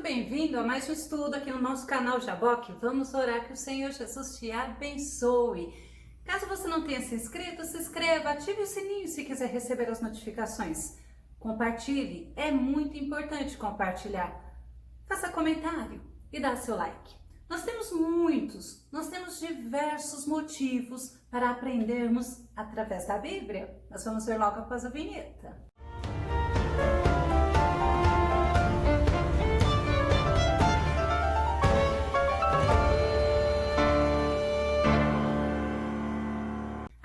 bem-vindo a mais um estudo aqui no nosso canal Jaboque. Vamos orar que o Senhor Jesus te abençoe. Caso você não tenha se inscrito, se inscreva, ative o sininho se quiser receber as notificações. Compartilhe, é muito importante compartilhar. Faça comentário e dá seu like. Nós temos diversos motivos para aprendermos através da Bíblia. Nós vamos ver logo após a vinheta.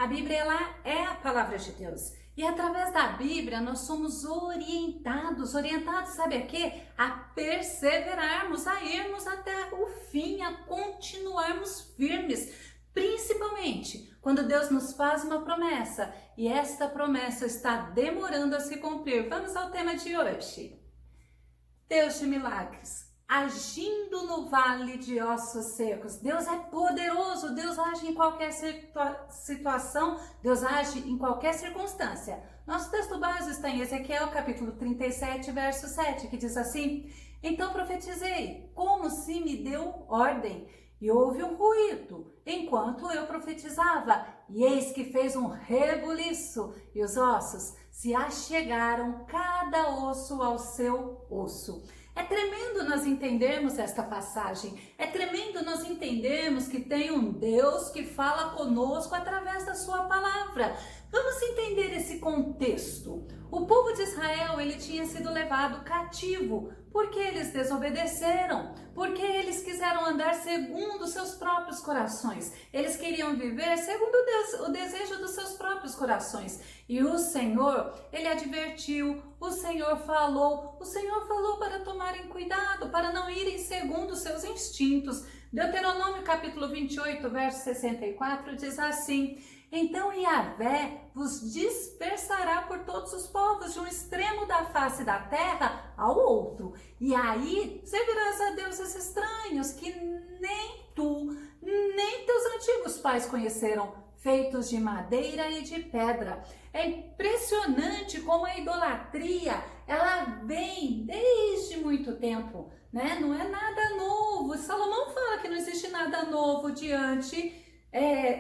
A Bíblia ela é a palavra de Deus e através da Bíblia nós somos orientados, sabe a quê? A perseverarmos, a irmos até o fim, a continuarmos firmes, principalmente quando Deus nos faz uma promessa e esta promessa está demorando a se cumprir. Vamos ao tema de hoje. Deus de milagres. Agindo no vale de ossos secos. Deus é poderoso, Deus age em qualquer situação, Deus age em qualquer circunstância. Nosso texto base está em Ezequiel, capítulo 37, verso 7, que diz assim: Então profetizei, como se me deu ordem, e houve um ruído, enquanto eu profetizava, e eis que fez um rebuliço, e os ossos se achegaram, cada osso ao seu osso. É tremendo nós entendermos esta passagem, é tremendo nós entendermos que tem um Deus que fala conosco através da sua palavra. Vamos entender esse contexto. O povo de Israel, ele tinha sido levado cativo, porque eles desobedeceram, porque eles quiseram andar segundo os seus próprios corações. Eles queriam viver segundo o desejo dos seus próprios corações. E o Senhor, ele advertiu, o Senhor falou para tomarem cuidado, para não irem segundo os seus instintos. Deuteronômio capítulo 28, verso 64 diz assim: Então Yahvé vos dispersará por todos os povos, de um extremo da face da terra ao outro. E aí servirás a deuses estranhos, que nem tu, nem teus antigos pais conheceram, feitos de madeira e de pedra. É impressionante como a idolatria, ela vem desde muito tempo, né? Não é nada novo. Salomão fala que não existe nada novo diante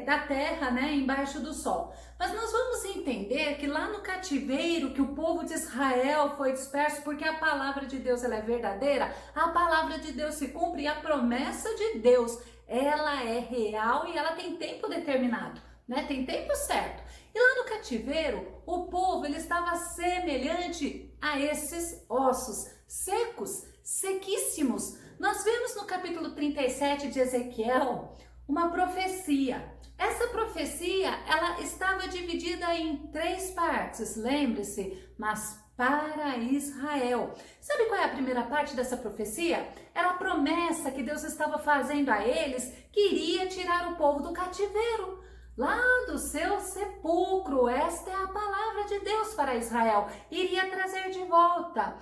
da terra, né, embaixo do sol. Mas nós vamos entender que lá no cativeiro, que o povo de Israel foi disperso, porque a palavra de Deus ela é verdadeira, a palavra de Deus se cumpre e a promessa de Deus, ela é real e ela tem tempo determinado, né? Tem tempo certo. E lá no cativeiro, o povo ele estava semelhante a esses ossos secos, sequíssimos. Nós vemos no capítulo 37 de Ezequiel uma profecia. Essa profecia, ela estava dividida em 3 partes, lembre-se, mas para Israel. Sabe qual é a primeira parte dessa profecia? Era a promessa que Deus estava fazendo a eles, que iria tirar o povo do cativeiro, lá do seu sepulcro. Esta é a palavra de Deus para Israel, iria trazer de volta.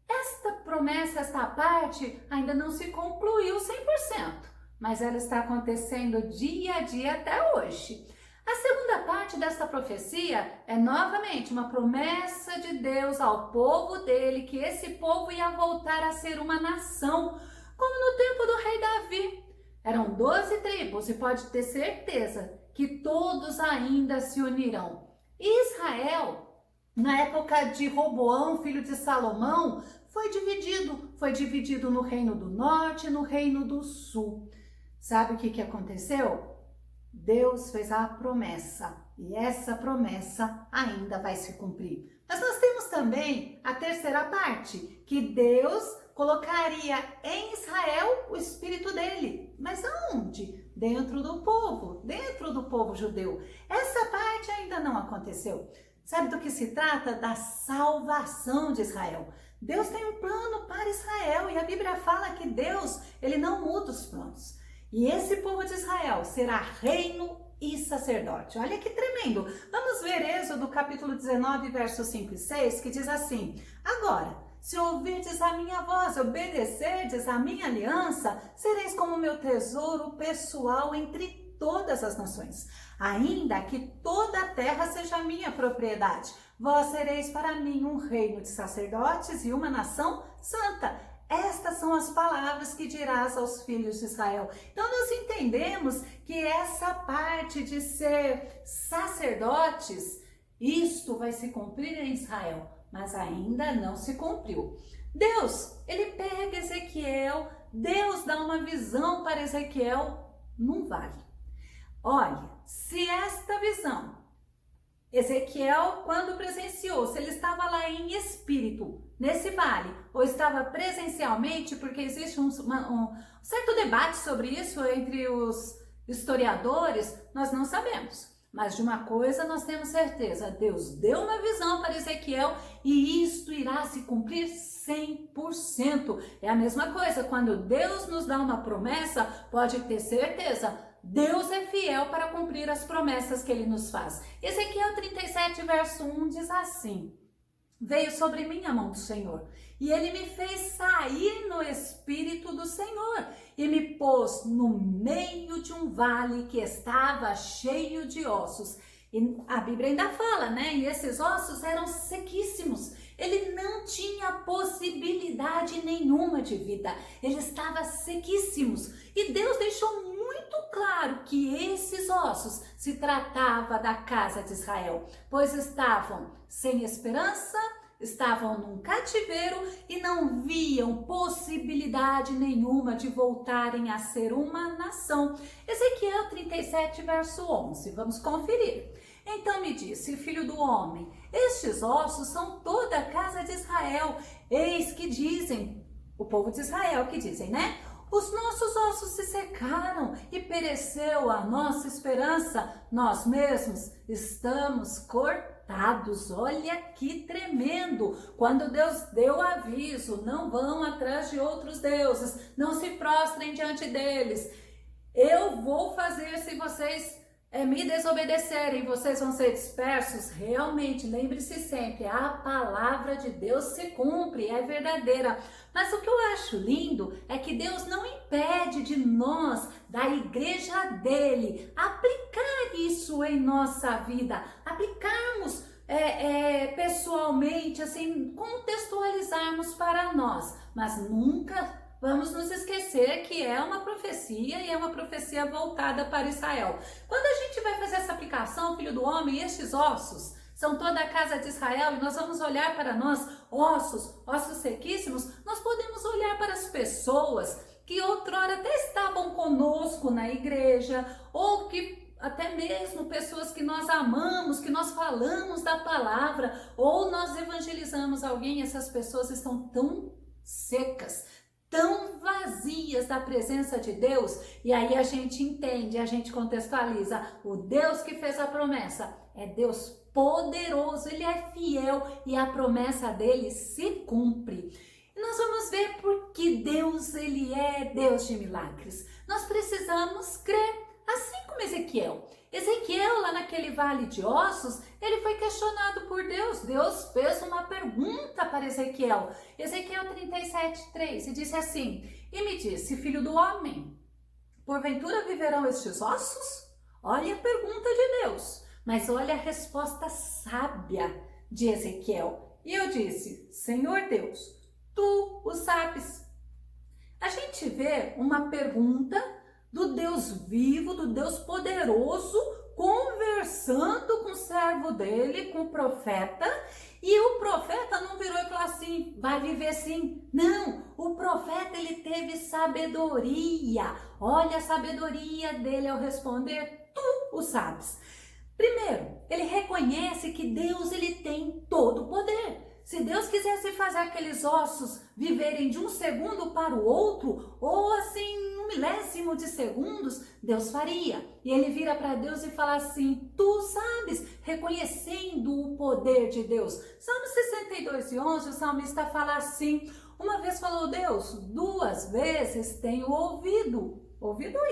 Esta promessa, esta parte, ainda não se concluiu 100%. Mas ela está acontecendo dia a dia até hoje. A segunda parte dessa profecia é novamente uma promessa de Deus ao povo dele, que esse povo ia voltar a ser uma nação, como no tempo do rei Davi. Eram 12 tribos e pode ter certeza que todos ainda se unirão. Israel, na época de Roboão, filho de Salomão, foi dividido no reino do norte e no reino do sul. Sabe o que aconteceu? Deus fez a promessa e essa promessa ainda vai se cumprir. Mas nós temos também a terceira parte, que Deus colocaria em Israel o Espírito dele. Mas aonde? Dentro do povo judeu. Essa parte ainda não aconteceu. Sabe do que se trata? Da salvação de Israel. Deus tem um plano para Israel e a Bíblia fala que Deus, ele não muda os planos. E esse povo de Israel será reino e sacerdote. Olha que tremendo. Vamos ver Êxodo capítulo 19, versos 5 e 6, que diz assim: Agora, se ouvirdes a minha voz, obedecerdes a minha aliança, sereis como meu tesouro pessoal entre todas as nações. Ainda que toda a terra seja minha propriedade, vós sereis para mim um reino de sacerdotes e uma nação santa. Estas são são as palavras que dirás aos filhos de Israel. Então nós entendemos que essa parte de ser sacerdotes, isto vai se cumprir em Israel, mas ainda não se cumpriu. Deus, ele pega Ezequiel, Deus dá uma visão para Ezequiel num vale. Olha, se esta visão, Ezequiel, quando presenciou, se ele estava lá em espírito, nesse vale, ou estava presencialmente, porque existe um certo debate sobre isso entre os historiadores, nós não sabemos. Mas de uma coisa nós temos certeza, Deus deu uma visão para Ezequiel e isto irá se cumprir 100%. É a mesma coisa, quando Deus nos dá uma promessa, pode ter certeza, Deus é fiel para cumprir as promessas que Ele nos faz. Ezequiel 37, verso 1 diz assim: veio sobre mim a mão do Senhor, e Ele me fez sair no Espírito do Senhor, e me pôs no meio de um vale que estava cheio de ossos. E a Bíblia ainda fala, né? E esses ossos eram sequíssimos. Ele não tinha possibilidade nenhuma de vida. Ele estava sequíssimos. E Deus deixou muito claro que esses ossos se tratava da casa de Israel, pois estavam sem esperança, estavam num cativeiro e não viam possibilidade nenhuma de voltarem a ser uma nação. Ezequiel 37, verso 11, vamos conferir. Então me disse, filho do homem, estes ossos são toda a casa de Israel. Eis que dizem, o povo de Israel que dizem, né? Os nossos ossos se secaram e pereceu a nossa esperança. Nós mesmos estamos cortados. Olha que tremendo! Quando Deus deu aviso, não vão atrás de outros deuses, não se prostrem diante deles. Eu vou fazer se vocês me desobedecerem, vocês vão ser dispersos. Realmente, lembre-se sempre, a palavra de Deus se cumpre, é verdadeira. Mas o que eu acho lindo é que Deus não impede de nós, da igreja dele, aplicar isso em nossa vida, aplicarmos pessoalmente, assim, contextualizarmos para nós, mas nunca vamos nos esquecer que é uma profecia e é uma profecia voltada para Israel. Quando a gente vai fazer essa aplicação, filho do homem, estes ossos são toda a casa de Israel e nós vamos olhar para nós, ossos sequíssimos, nós podemos olhar para as pessoas que outrora até estavam conosco na igreja, ou que até mesmo pessoas que nós amamos, que nós falamos da palavra, ou nós evangelizamos alguém, essas pessoas estão tão secas, tão vazias da presença de Deus, e aí a gente entende, a gente contextualiza, o Deus que fez a promessa é Deus poderoso, Ele é fiel e a promessa dele se cumpre. E nós vamos ver porque Deus, Ele é Deus de milagres. Nós precisamos crer, assim como Ezequiel. Ezequiel, lá naquele vale de ossos, ele foi questionado por Deus. Deus fez uma pergunta para Ezequiel. Ezequiel 37, 3, e disse assim: e me disse, filho do homem, porventura viverão estes ossos? Olha a pergunta de Deus, mas olha a resposta sábia de Ezequiel. E eu disse, Senhor Deus, tu o sabes. A gente vê uma pergunta do Deus vivo, do Deus poderoso, conversando com o servo dele, com o profeta, e o profeta não virou e falou assim, vai viver sim. Não, o profeta ele teve sabedoria. Olha a sabedoria dele ao responder, tu o sabes. Primeiro, ele reconhece que Deus ele tem todo o poder. Se Deus quisesse fazer aqueles ossos viverem de um segundo para o outro, ou assim, um milésimo de segundos, Deus faria. E ele vira para Deus e fala assim, tu sabes, reconhecendo o poder de Deus. Salmo 62, 11, o salmista fala assim, uma vez falou Deus, duas vezes tenho ouvido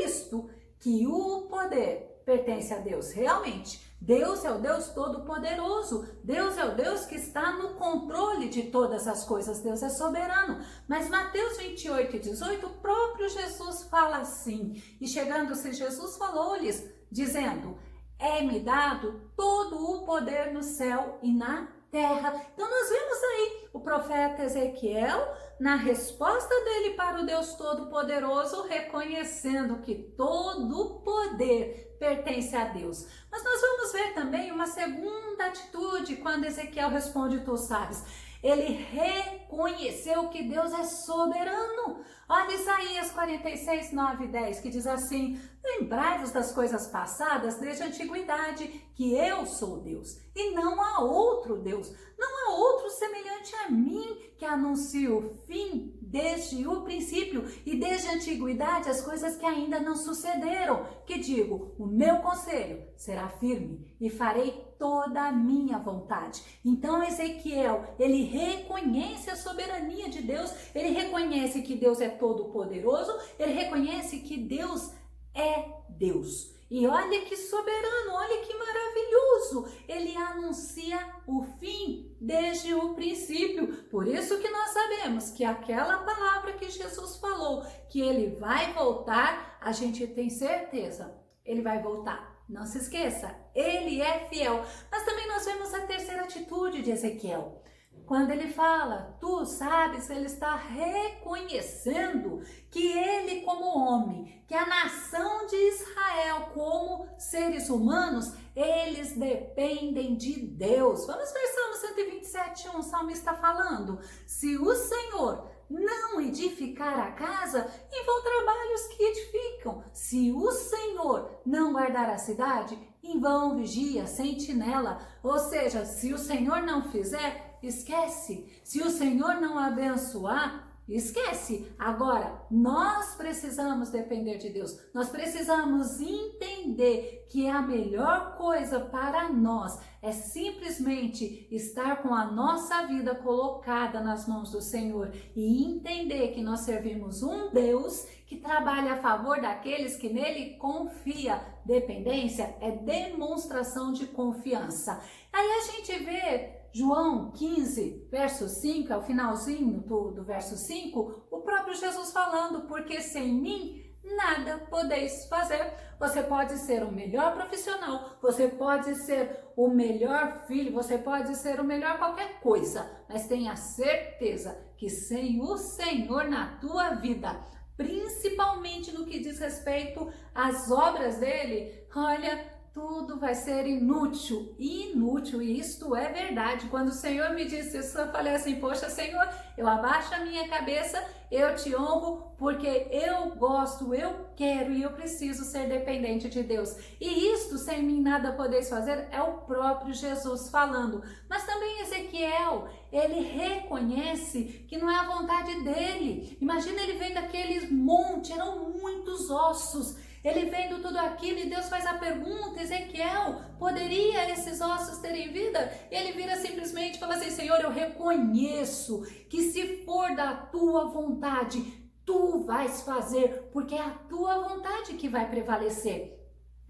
isto, que o poder pertence a Deus. Realmente, Deus é o Deus Todo-Poderoso. Deus é o Deus que está no controle de todas as coisas. Deus é soberano. Mas Mateus 28 e 18, o próprio Jesus fala assim. E chegando-se, Jesus falou-lhes, dizendo, é-me dado todo o poder no céu e na terra. Então nós vemos aí o profeta Ezequiel na resposta dele para o Deus Todo-Poderoso, reconhecendo que todo o poder pertence a Deus. Mas nós vamos ver também uma segunda atitude quando Ezequiel responde, tu sabes. Ele reconheceu que Deus é soberano. Olha Isaías 46, 9 e 10, que diz assim: lembrai-vos das coisas passadas desde a antiguidade, que eu sou Deus, e não há outro Deus, não há outro semelhante a mim, que anuncia o fim desde o princípio, e desde a antiguidade as coisas que ainda não sucederam, que digo, o meu conselho será firme, e farei toda a minha vontade. Então Ezequiel, ele reconhece a soberania de Deus, ele reconhece que Deus é todo-poderoso, ele reconhece que Deus é Deus. E olha que soberano, olha que maravilhoso, ele anuncia o fim desde o princípio. Por isso que nós sabemos que aquela palavra que Jesus falou, que ele vai voltar, a gente tem certeza, ele vai voltar. Não se esqueça, ele é fiel. Mas também nós vemos a terceira atitude de Ezequiel. Quando ele fala, tu sabes, ele está reconhecendo que ele como homem, que a nação de Israel como seres humanos, eles dependem de Deus. Vamos ver Salmo 127:1, o salmista falando, se o Senhor não edificar a casa, em vão trabalhos que edificam. Se o Senhor não guardar a cidade, em vão vigia a sentinela. Ou seja, se o Senhor não fizer, esquece. Se o Senhor não abençoar, esquece. Agora, nós precisamos depender de Deus. Nós precisamos entender que a melhor coisa para nós é simplesmente estar com a nossa vida colocada nas mãos do Senhor e entender que nós servimos um Deus que trabalha a favor daqueles que nele confia. Dependência é demonstração de confiança. Aí a gente vê João 15, verso 5, é o finalzinho do verso 5, o próprio Jesus falando, porque sem mim nada podeis fazer. Você pode ser o melhor profissional, você pode ser o melhor filho, você pode ser o melhor qualquer coisa, mas tenha certeza que sem o Senhor na tua vida, principalmente no que diz respeito às obras dele, olha, tudo vai ser inútil, e isto é verdade. Quando o Senhor me disse isso, eu falei assim, poxa Senhor, eu abaixo a minha cabeça, eu te honro, porque eu gosto, eu quero e eu preciso ser dependente de Deus. E isto, sem mim nada podeis fazer, é o próprio Jesus falando. Mas também Ezequiel, ele reconhece que não é a vontade dele. Imagina ele vendo aqueles montes, eram muitos ossos, ele vendo tudo aquilo e Deus faz a pergunta, Ezequiel, poderia esses ossos terem vida? E ele vira simplesmente e fala assim, Senhor, eu reconheço que se for da tua vontade, tu vais fazer, porque é a tua vontade que vai prevalecer.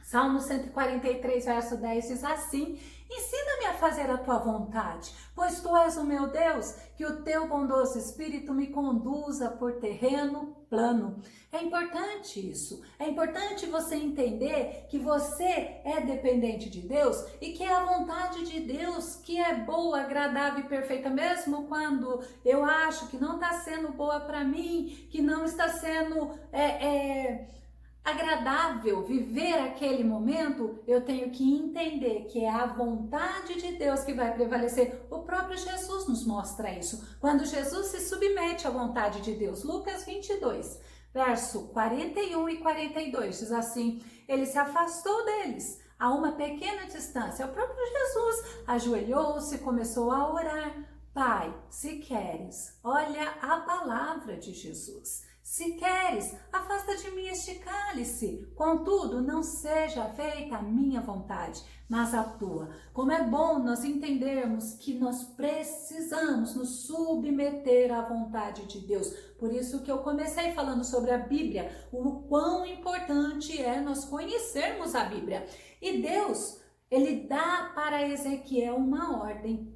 Salmo 143, verso 10 diz assim, ensina-me a fazer a tua vontade, pois tu és o meu Deus, que o teu bondoso Espírito me conduza por terreno plano. É importante isso, é importante você entender que você é dependente de Deus e que é a vontade de Deus que é boa, agradável e perfeita, mesmo quando eu acho que não está sendo boa para mim, que não está sendo agradável viver aquele momento, eu tenho que entender que é a vontade de Deus que vai prevalecer. O próprio Jesus nos mostra isso. Quando Jesus se submete à vontade de Deus, Lucas 22, verso 41 e 42, diz assim, ele se afastou deles a uma pequena distância. O próprio Jesus ajoelhou-se e começou a orar. Pai, se queres, olha a palavra de Jesus. Se queres, afasta de mim este cálice. Contudo, não seja feita a minha vontade, mas a tua. Como é bom nós entendermos que nós precisamos nos submeter à vontade de Deus. Por isso que eu comecei falando sobre a Bíblia, o quão importante é nós conhecermos a Bíblia. E Deus, ele dá para Ezequiel uma ordem.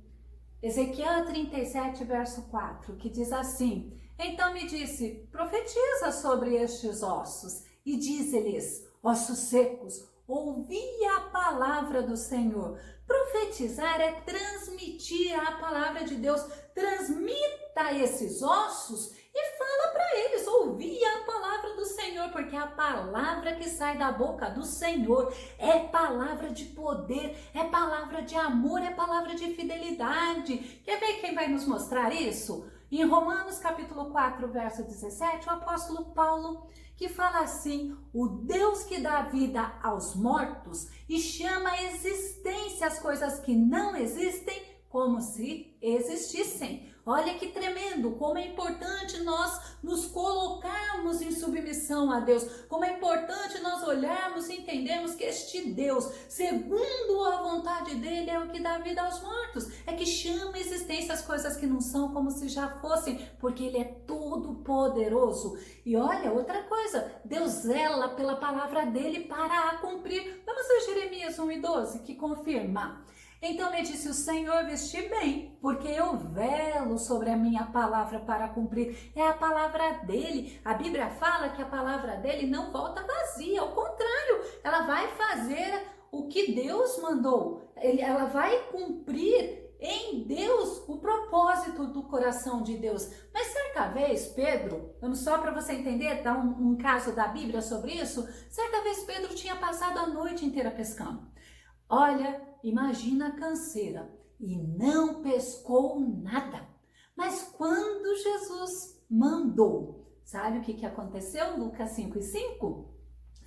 Ezequiel 37, verso 4, que diz assim, então me disse, profetiza sobre estes ossos e dize-lhes, ossos secos, ouvi a palavra do Senhor. Profetizar é transmitir a palavra de Deus. Transmita visita esses ossos e fala para eles ouvir a palavra do Senhor, porque a palavra que sai da boca do Senhor é palavra de poder, é palavra de amor, é palavra de fidelidade. Quer ver quem vai nos mostrar isso? Em Romanos capítulo 4, verso 17, o apóstolo Paulo, que fala assim: o Deus que dá vida aos mortos e chama à existência as coisas que não existem como se existissem. Olha que tremendo, como é importante nós nos colocarmos em submissão a Deus, como é importante nós olharmos e entendermos que este Deus, segundo a vontade dele, é o que dá vida aos mortos, é que chama a existência as coisas que não são como se já fossem, porque ele é todo poderoso. E olha, outra coisa, Deus zela pela palavra dele para a cumprir. Vamos ver Jeremias 1:12, que confirma: então me disse o Senhor, vesti bem, porque eu velo sobre a minha palavra para cumprir. É a palavra dele. A Bíblia fala que a palavra dele não volta vazia, ao contrário, ela vai fazer o que Deus mandou. Ela vai cumprir em Deus o propósito do coração de Deus. Mas certa vez, Pedro, vamos só para você entender, dar um caso da Bíblia sobre isso. Certa vez Pedro tinha passado a noite inteira pescando. Olha, imagina a canseira, e não pescou nada. Mas quando Jesus mandou, sabe o que aconteceu? Lucas 5:5?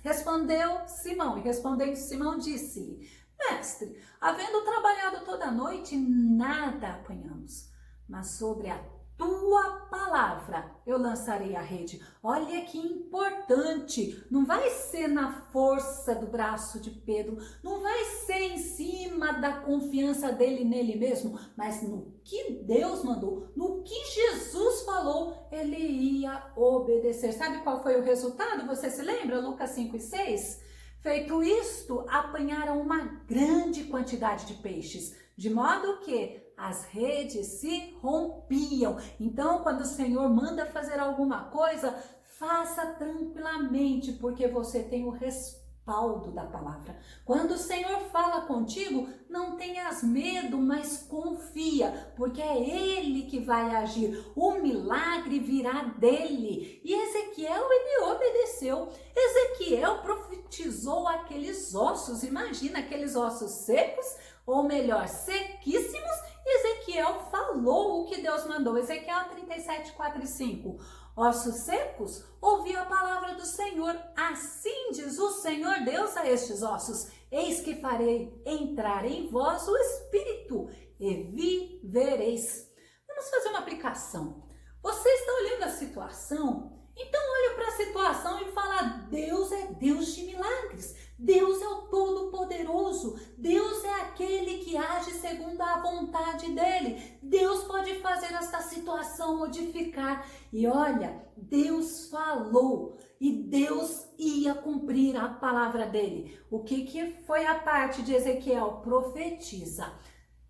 Respondeu Simão, e respondendo Simão disse-lhe: mestre, havendo trabalhado toda a noite, nada apanhamos, mas sobre a tua palavra eu lançarei a rede. Olha que importante, não vai ser na força do braço de Pedro, não vai ser em cima da confiança dele nele mesmo, mas no que Deus mandou, no que Jesus falou, ele ia obedecer. Sabe qual foi o resultado? Você se lembra? Lucas 5:6? Feito isto, apanharam uma grande quantidade de peixes, de modo que as redes se rompiam. Então, quando o Senhor manda fazer alguma coisa, faça tranquilamente, porque você tem o respaldo da palavra. Quando o Senhor fala contigo, não tenhas medo, mas confia, porque é Ele que vai agir. O milagre virá dele. E Ezequiel, ele obedeceu. Ezequiel profetizou aqueles ossos. Imagina aqueles ossos secos, ou melhor, sequíssimos. Ezequiel falou o que Deus mandou. Ezequiel 37, 4 e 5. Ossos secos, ouviu a palavra do Senhor. Assim diz o Senhor Deus a estes ossos: eis que farei entrar em vós o Espírito e vivereis. Vamos fazer uma aplicação. Você está olhando a situação? Então olha para a situação e fala: Deus é Deus de milagres. Deus é o Todo-Poderoso. Deus é aquele que age segundo a vontade dele. Deus pode fazer esta situação modificar. E olha, Deus falou e Deus ia cumprir a palavra dele. O que foi a parte de Ezequiel? Profetiza.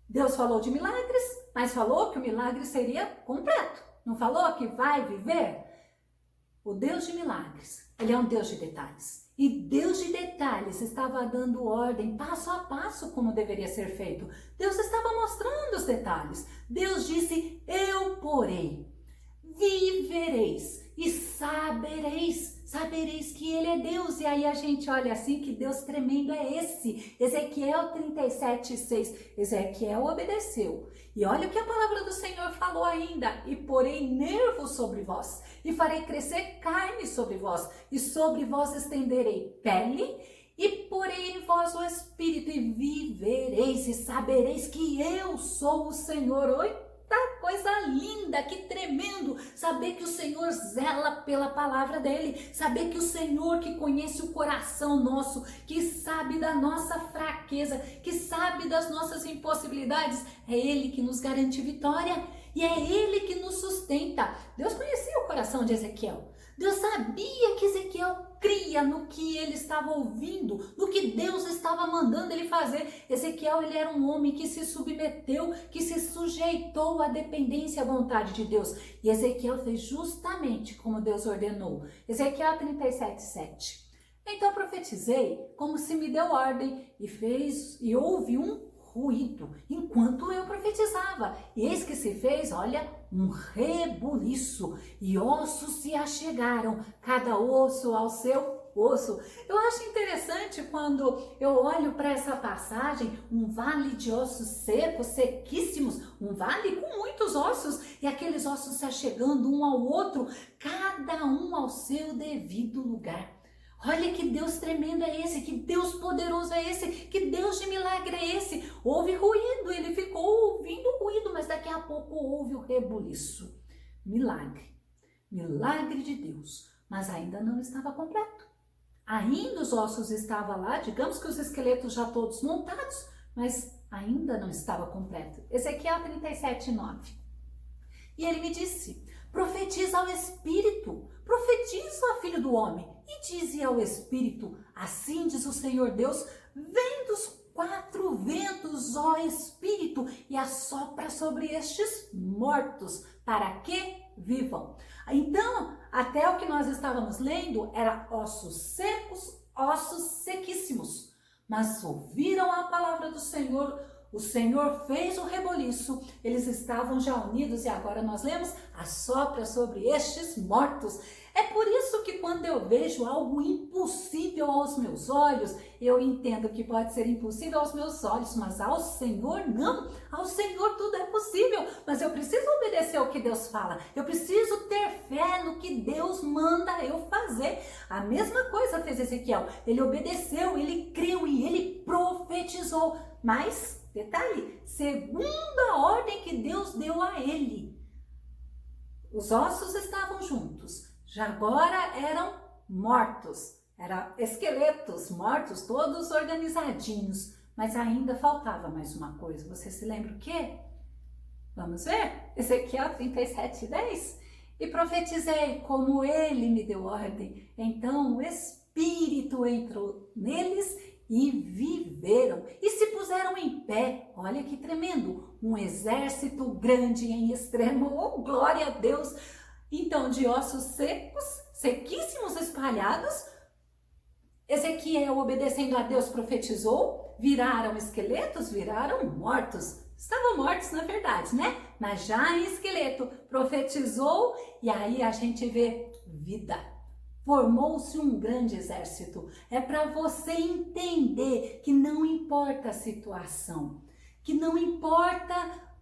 Deus falou de milagres, mas falou que o milagre seria completo. Não falou que vai viver? O Deus de milagres, ele é um Deus de detalhes. E Deus de detalhes estava dando ordem passo a passo como deveria ser feito. Deus estava mostrando os detalhes. Deus disse: eu porei, vivereis e sabereis que ele é Deus. E aí a gente olha assim, que Deus tremendo é esse. Ezequiel 37:6. Ezequiel obedeceu. E olha o que a palavra do Senhor falou ainda: e porei nervos sobre vós, e farei crescer carne sobre vós, e sobre vós estenderei pele, e porei em vós o Espírito, e vivereis, e sabereis que eu sou o Senhor. Oi? Tá, coisa linda, que tremendo, saber que o Senhor zela pela palavra dele, saber que o Senhor que conhece o coração nosso, que sabe da nossa fraqueza, que sabe das nossas impossibilidades, é Ele que nos garante vitória e é Ele que nos sustenta. Deus conhecia o coração de Ezequiel. Deus sabia que Ezequiel cria no que ele estava ouvindo, no que Deus estava mandando ele fazer. Ezequiel, ele era um homem que se submeteu, que se sujeitou à dependência e à vontade de Deus. E Ezequiel fez justamente como Deus ordenou. Ezequiel 37:7. Então profetizei como se me deu ordem, e houve um ruído enquanto eu profetizava. E eis que se fez, olha, um rebuliço, e ossos se achegaram, cada osso ao seu osso. Eu acho interessante quando eu olho para essa passagem, um vale de ossos secos, sequíssimos, um vale com muitos ossos, e aqueles ossos se achegando um ao outro, cada um ao seu devido lugar. Olha que Deus tremendo é esse, que Deus poderoso é esse, que Deus de milagre é esse. Houve ruído, ele ficou ouvindo o ruído, mas daqui a pouco houve o rebuliço. Milagre, milagre de Deus, mas ainda não estava completo. Ainda os ossos estavam lá, digamos que os esqueletos já todos montados, mas ainda não estava completo. Ezequiel 37:9. E ele me disse: profetiza ao Espírito, profetiza, filho do homem, e dize ao Espírito: assim diz o Senhor Deus, vem dos 4 ventos, ó Espírito, e assopra sobre estes mortos, para que vivam. Então, até o que nós estávamos lendo era ossos secos, ossos sequíssimos, mas ouviram a palavra do Senhor. O Senhor fez o reboliço, eles estavam já unidos e agora nós lemos: assopra sobre estes mortos. É por isso que quando eu vejo algo impossível aos meus olhos, eu entendo que pode ser impossível aos meus olhos, mas ao Senhor não. Ao Senhor tudo é possível, mas eu preciso obedecer o que Deus fala. Eu preciso ter fé no que Deus manda eu fazer. A mesma coisa fez Ezequiel. Ele obedeceu, ele creu e ele profetizou. Mas, detalhe, segundo a ordem que Deus deu a ele. Os ossos estavam juntos, já agora eram mortos, eram esqueletos mortos, todos organizadinhos, mas ainda faltava mais uma coisa. Você se lembra o quê? Vamos ver? Ezequiel 37:10. E profetizei como ele me deu ordem. Então o Espírito entrou neles e viveram e se puseram em pé. Olha que tremendo, um exército grande em extremo. Oh, glória a Deus! Então, de ossos secos, sequíssimos, espalhados, Ezequiel, obedecendo a Deus, profetizou, viraram esqueletos, viraram mortos. Estavam mortos, na verdade, né? Mas já em esqueleto, profetizou, e aí a gente vê vida. Formou-se um grande exército. É para você entender que não importa a situação, que não importa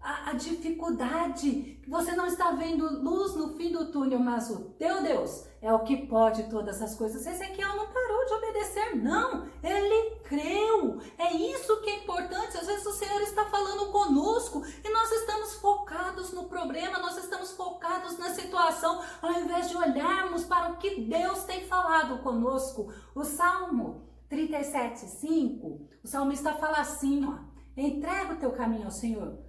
a dificuldade, que você não está vendo luz no fim do túnel, mas o teu Deus é o que pode todas as coisas. Ezequiel não parou de obedecer, não, ele creu. É isso que é importante. Às vezes o Senhor está falando conosco e nós estamos focados no problema, nós estamos focados na situação, ao invés de olharmos para o que Deus tem falado conosco. O Salmo 37:5, o salmista fala assim, ó: entrega o teu caminho ao Senhor,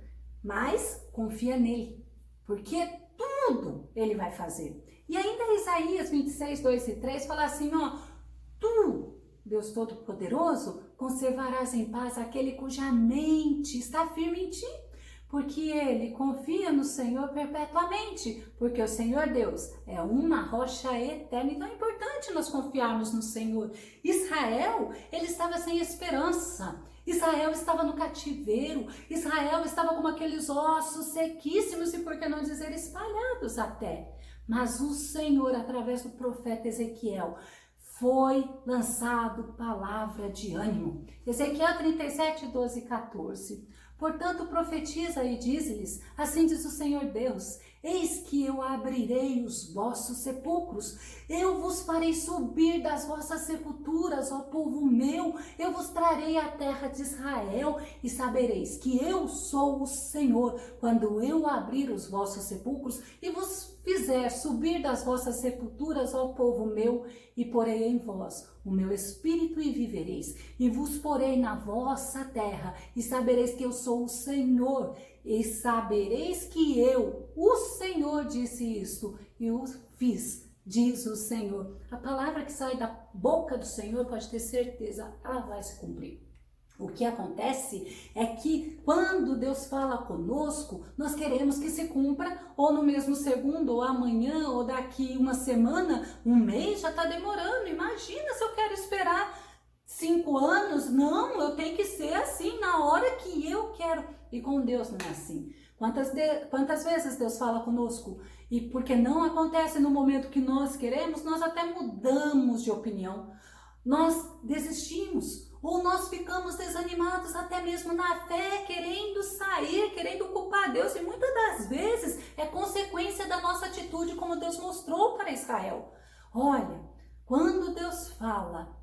mas confia nele, porque tudo ele vai fazer. E ainda Isaías 26:2-3 fala assim, ó: tu, Deus Todo-Poderoso, conservarás em paz aquele cuja mente está firme em ti, porque ele confia no Senhor perpetuamente, porque o Senhor Deus é uma rocha eterna. Então é importante nós confiarmos no Senhor. Israel, ele estava sem esperança. Israel estava no cativeiro, Israel estava com aqueles ossos sequíssimos e, por que não dizer, espalhados até. Mas o Senhor, através do profeta Ezequiel, foi lançado palavra de ânimo. Ezequiel 37:12-14. Portanto, profetiza e dize-lhes: assim diz o Senhor Deus, eis que eu abrirei os vossos sepulcros, eu vos farei subir das vossas sepulturas, ó povo meu, eu vos trarei à terra de Israel, e sabereis que eu sou o Senhor, quando eu abrir os vossos sepulcros e vos fizer subir das vossas sepulturas, ó povo meu, e porei em vós o meu espírito e vivereis, e vos porei na vossa terra, e sabereis que eu sou o Senhor, e sabereis que eu, o Senhor, disse isto, e o fiz, diz o Senhor. A palavra que sai da boca do Senhor, pode ter certeza, ela vai se cumprir. O que acontece é que quando Deus fala conosco, nós queremos que se cumpra ou no mesmo segundo, ou amanhã, ou daqui uma semana, um mês já está demorando. Imagina se eu quero esperar 5 anos? Não, eu tenho que ser assim na hora que eu quero. E com Deus não é assim. Quantas vezes Deus fala conosco e porque não acontece no momento que nós queremos, nós até mudamos de opinião, nós desistimos ou nós ficamos desanimados até mesmo na fé, querendo sair, querendo culpar Deus, e muitas das vezes é consequência da nossa atitude, como Deus mostrou para Israel. Olha, quando Deus fala,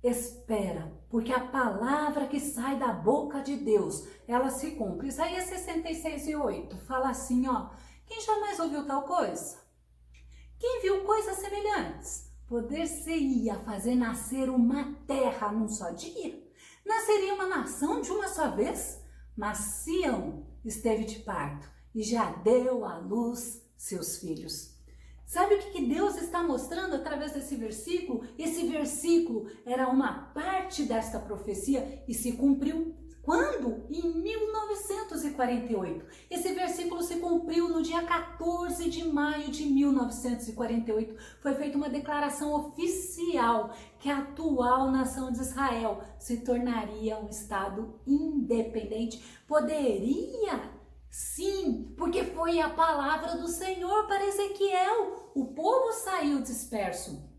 espera, porque a palavra que sai da boca de Deus, ela se cumpre. Isaías 66:8 fala assim, ó: quem jamais ouviu tal coisa? Quem viu coisas semelhantes? Poder-se-ia fazer nascer uma terra num só dia? Nasceria uma nação de uma só vez? Mas Sião esteve de parto e já deu à luz seus filhos. Sabe o que Deus está mostrando através desse versículo? Esse versículo era uma parte desta profecia e se cumpriu quando? Em 1948. Esse versículo se cumpriu no dia 14 de maio de 1948. Foi feita uma declaração oficial que a atual nação de Israel se tornaria um estado independente. Poderia? Sim, porque foi a palavra do Senhor para Ezequiel. O povo saiu disperso.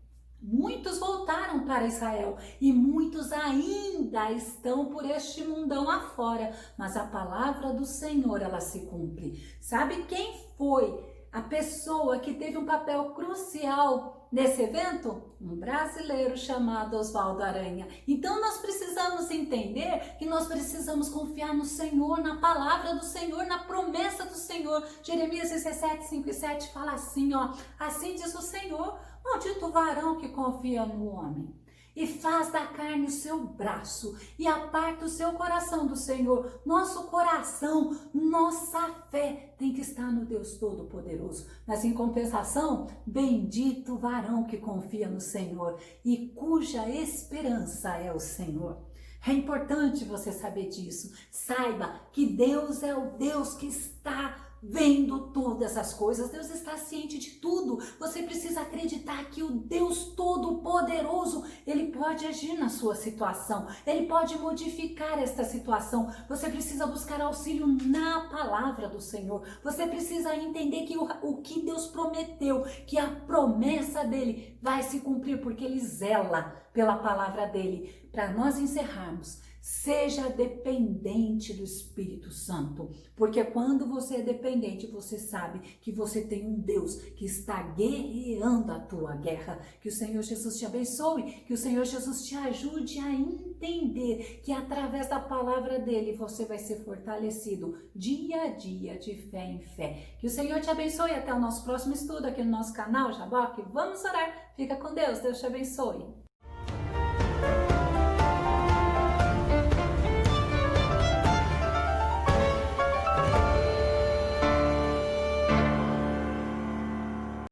Muitos voltaram para Israel e muitos ainda estão por este mundão afora. Mas a palavra do Senhor, ela se cumpre. Sabe quem foi a pessoa que teve um papel crucial nesse evento? Um brasileiro chamado Oswaldo Aranha. Então nós precisamos entender que nós precisamos confiar no Senhor, na palavra do Senhor, na promessa do Senhor. Jeremias 17:5-7 fala assim, ó: assim diz o Senhor, maldito o varão que confia no homem e faz da carne o seu braço e aparta o seu coração do Senhor. Nosso coração, nossa fé tem que estar no Deus Todo-Poderoso. Mas em compensação, bendito o varão que confia no Senhor e cuja esperança é o Senhor. É importante você saber disso. Saiba que Deus é o Deus que está vendo todas as coisas. Deus está ciente de tudo. Você precisa acreditar que o Deus Todo-Poderoso, Ele pode agir na sua situação. Ele pode modificar esta situação. Você precisa buscar auxílio na palavra do Senhor. Você precisa entender que o que Deus prometeu, que a promessa dEle vai se cumprir, porque Ele zela pela palavra dEle. Para nós encerrarmos, seja dependente do Espírito Santo, porque quando você é dependente, você sabe que você tem um Deus que está guerreando a tua guerra. Que o Senhor Jesus te abençoe, que o Senhor Jesus te ajude a entender que através da palavra dele você vai ser fortalecido dia a dia, de fé em fé. Que o Senhor te abençoe. Até o nosso próximo estudo aqui no nosso canal Jaboque. Vamos orar. Fica com Deus. Deus te abençoe.